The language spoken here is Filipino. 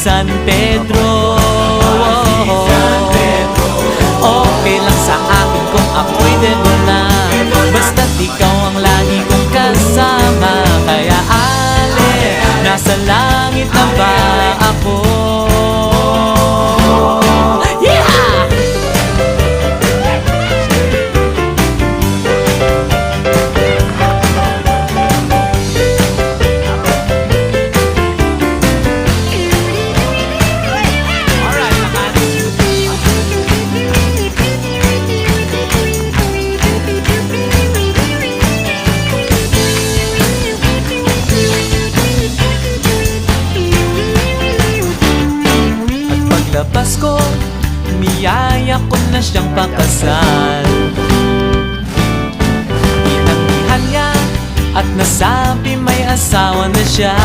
San Pedro. Okay lang sa akin kung ako'y debo na, basta't ikaw ang lagi kong kasama. Kaya ale, nasa langit na ba ako? Paglabas ko, niyaya ko na siyang pakasal. Inanggihan niya at nasabi may asawa na siya.